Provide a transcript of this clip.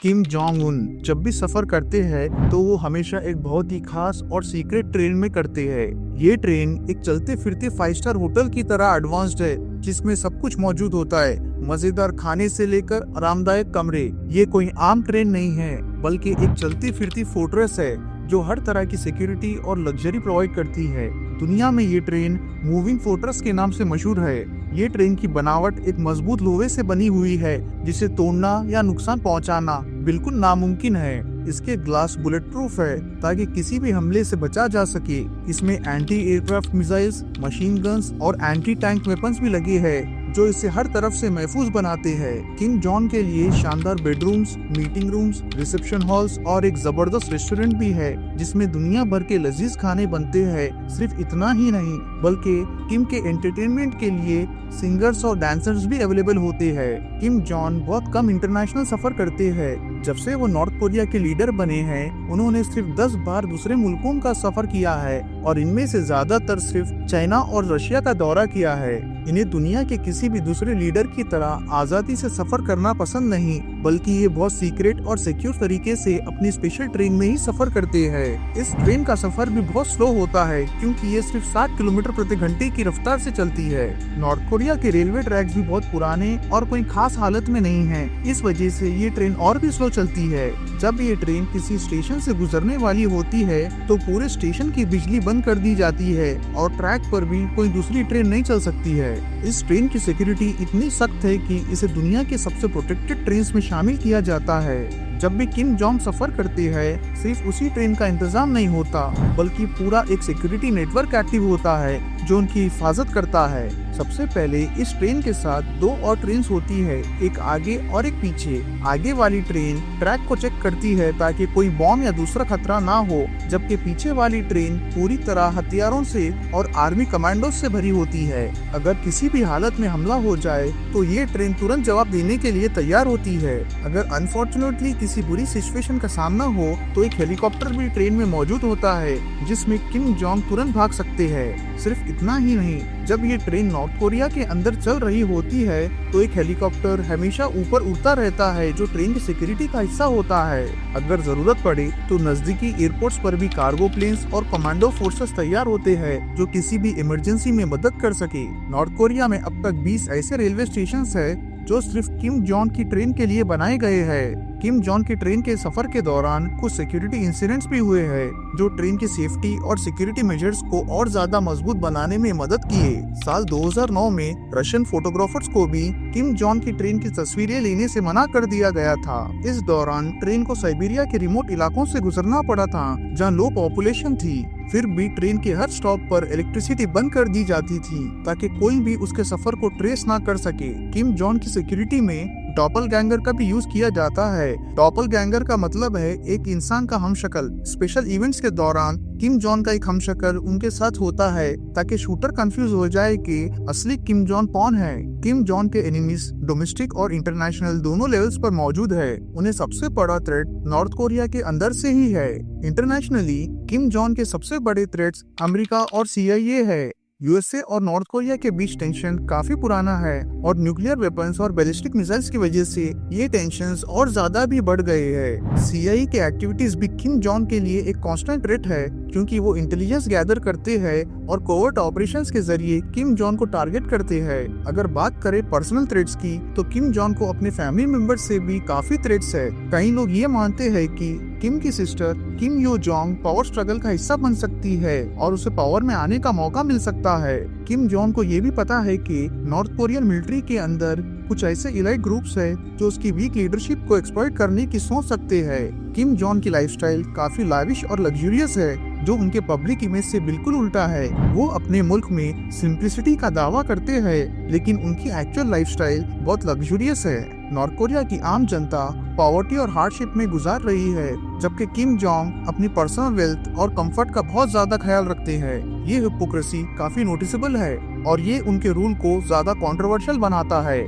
Kim Jong Un जब भी सफर करते हैं तो वो हमेशा एक बहुत ही खास और सीक्रेट ट्रेन में करते हैं। ये ट्रेन एक चलते फिरते 5 स्टार होटल की तरह एडवांस्ड है, जिसमें सब कुछ मौजूद होता है, मजेदार खाने से लेकर आरामदायक कमरे। ये कोई आम ट्रेन नहीं है, बल्कि एक चलती फिरती फोर्ट्रेस है जो हर तरह की सिक्योरिटी और लग्जरी प्रोवाइड करती है। दुनिया में ये ट्रेन मूविंग फोर्ट्रेस के नाम से मशहूर है। ये ट्रेन की बनावट एक मजबूत लोहे से बनी हुई है, जिसे तोड़ना या नुकसान पहुंचाना बिल्कुल नामुमकिन है। इसके ग्लास बुलेट प्रूफ है ताकि किसी भी हमले से बचा जा सके। इसमें anti aircraft missiles, machine guns और एंटी टैंक वेपन्स भी लगे हैं, जो इसे हर तरफ से महफूज बनाते हैं। किंग जॉन के लिए शानदार bedrooms, meeting rooms, reception halls और एक जबरदस्त रेस्टोरेंट भी है, जिसमें दुनिया भर के लजीज खाने बनते हैं। सिर्फ इतना ही नहीं, बल्कि किम के एंटरटेनमेंट के लिए सिंगर्स और डांसर्स भी अवेलेबल होते हैं। किम जॉन बहुत कम इंटरनेशनल सफर करते हैं। जब से वो नॉर्थ कोरिया के लीडर बने हैं, उन्होंने सिर्फ 10 बार दूसरे मुल्कों का सफर किया है, और इनमें से ज्यादातर सिर्फ चाइना और रशिया का दौरा किया है। इन्हें दुनिया के किसी भी दूसरे लीडर की तरह आजादी से सफर करना पसंद नहीं, बल्कि ये बहुत सीक्रेट और सिक्योर तरीके से अपनी स्पेशल ट्रेन में ही सफर करते हैं। इस ट्रेन का सफर भी बहुत स्लो होता है, क्योंकि ये सिर्फ 60 किलोमीटर प्रति घंटे की रफ्तार से चलती है। नॉर्थ कोरिया के रेलवे ट्रैक्स भी बहुत पुराने और कोई खास हालत में नहीं है, इस वजह से ये ट्रेन और भी स्लो चलती है। जब ये ट्रेन किसी स्टेशन से गुजरने वाली होती है, तो पूरे स्टेशन की बिजली बंद कर दी जाती है और ट्रैक पर भी कोई दूसरी ट्रेन नहीं चल सकती है। इस ट्रेन की सिक्योरिटी इतनी सख्त है कि इसे दुनिया के सबसे प्रोटेक्टेड ट्रेन में शामिल किया जाता है। जब भी किम जोंग सफर करते हैं, सिर्फ उसी ट्रेन का इंतजाम नहीं होता, बल्कि पूरा एक सिक्योरिटी नेटवर्क एक्टिव होता है जो उनकी हिफाजत करता है। सबसे पहले इस ट्रेन के साथ 2 और ट्रेन होती है, एक आगे और एक पीछे। आगे वाली ट्रेन ट्रैक को चेक करती है ताकि कोई बॉम्ब या दूसरा खतरा ना हो, जबकि पीछे वाली ट्रेन पूरी तरह हथियारों से और आर्मी कमांडो से भरी होती है। अगर किसी भी हालत में हमला हो जाए तो ये ट्रेन तुरंत जवाब देने के लिए तैयार होती है। अगर अनफॉर्चुनेटली किसी बुरी सिचुएशन का सामना हो तो एक हेलीकॉप्टर भी ट्रेन में मौजूद होता है, जिसमें किम जोंग तुरंत भाग सकते हैं। सिर्फ इतना ही नहीं, जब ये ट्रेन नॉर्थ कोरिया के अंदर चल रही होती है तो एक हेलीकॉप्टर हमेशा ऊपर उड़ता रहता है, जो ट्रेन की सिक्योरिटी का हिस्सा होता है। अगर जरूरत पड़े तो नजदीकी एयरपोर्ट्स पर भी कार्गो प्लेन्स और कमांडो फोर्सेस तैयार होते हैं, जो किसी भी इमरजेंसी में मदद कर सके। नॉर्थ कोरिया में अब तक 20 ऐसे रेलवे स्टेशन है जो सिर्फ किम जोंग की ट्रेन के लिए बनाए गए हैं। किम जोंग की ट्रेन के सफर के दौरान कुछ सिक्योरिटी इंसिडेंट्स भी हुए हैं, जो ट्रेन की सेफ्टी और सिक्योरिटी मेजर्स को और ज्यादा मजबूत बनाने में मदद किए। साल 2009 में रशियन फोटोग्राफर्स को भी किम जोंग की ट्रेन की तस्वीरें लेने से मना कर दिया गया था। इस दौरान ट्रेन को साइबेरिया के रिमोट इलाकों से गुजरना पड़ा था, जहां लो पॉपुलेशन थी। फिर भी ट्रेन के हर स्टॉप पर इलेक्ट्रिसिटी बंद कर दी जाती थी ताकि कोई भी उसके सफर को ट्रेस ना कर सके। किम जोंग की सिक्योरिटी में डॉपलगैंगर का भी यूज किया जाता है। डॉपलगैंगर का मतलब है एक इंसान का हमशक्ल। स्पेशल इवेंट्स के दौरान किम जोंग का एक हमशक्ल उनके साथ होता है ताकि शूटर कंफ्यूज हो जाए कि असली किम जोंग कौन है। किम जोंग के एनिमीज डोमेस्टिक और इंटरनेशनल दोनों लेवल्स पर मौजूद है। उन्हें सबसे बड़ा थ्रेट नॉर्थ कोरिया के अंदर से ही है। इंटरनेशनली किम जोंग के सबसे बड़े थ्रेट्स अमेरिका और CIA है। यूएसए और नॉर्थ कोरिया के बीच टेंशन काफी पुराना है, और न्यूक्लियर वेपन्स और बैलिस्टिक मिसाइल्स की वजह से ये टेंशंस और ज्यादा भी बढ़ गए हैं। CIA के एक्टिविटीज भी किम जोंग के लिए एक कांस्टेंट थ्रेट है, क्योंकि वो इंटेलिजेंस गैदर करते हैं और कोवर्ट ऑपरेशंस के जरिए किम जोंग को टारगेट करते हैं। अगर बात करें पर्सनल थ्रेट्स की, तो किम जोंग को अपने फैमिली मेंबर्स से भी काफी थ्रेट्स है। कई लोग ये मानते हैं कि किम की सिस्टर किम यो जोंग पावर स्ट्रगल का हिस्सा बन सकती है और उसे पावर में आने का मौका मिल सकता है। किम जोंग को ये भी पता है कि नॉर्थ कोरियन मिलिट्री के अंदर कुछ ऐसे इलाइट ग्रुप्स हैं जो उसकी वीक लीडरशिप को एक्सप्लॉइट करने की सोच सकते हैं। किम जोंग की लाइफस्टाइल काफी लाविश और लग्जरियस है, जो उनके पब्लिक इमेज से बिल्कुल उल्टा है। वो अपने मुल्क में सिंप्लिसिटी का दावा करते हैं, लेकिन उनकी एक्चुअल लाइफस्टाइल बहुत लग्जरियस है। नॉर्थ कोरिया की आम जनता पॉवर्टी और हार्डशिप में गुजार रही है, जबकि किम जोंग अपनी पर्सनल वेल्थ और कंफर्ट का बहुत ज्यादा ख्याल रखते हैं। ये हिपोक्रेसी काफी नोटिसेबल है, और ये उनके रूल को ज्यादा कंट्रोवर्शियल बनाता है।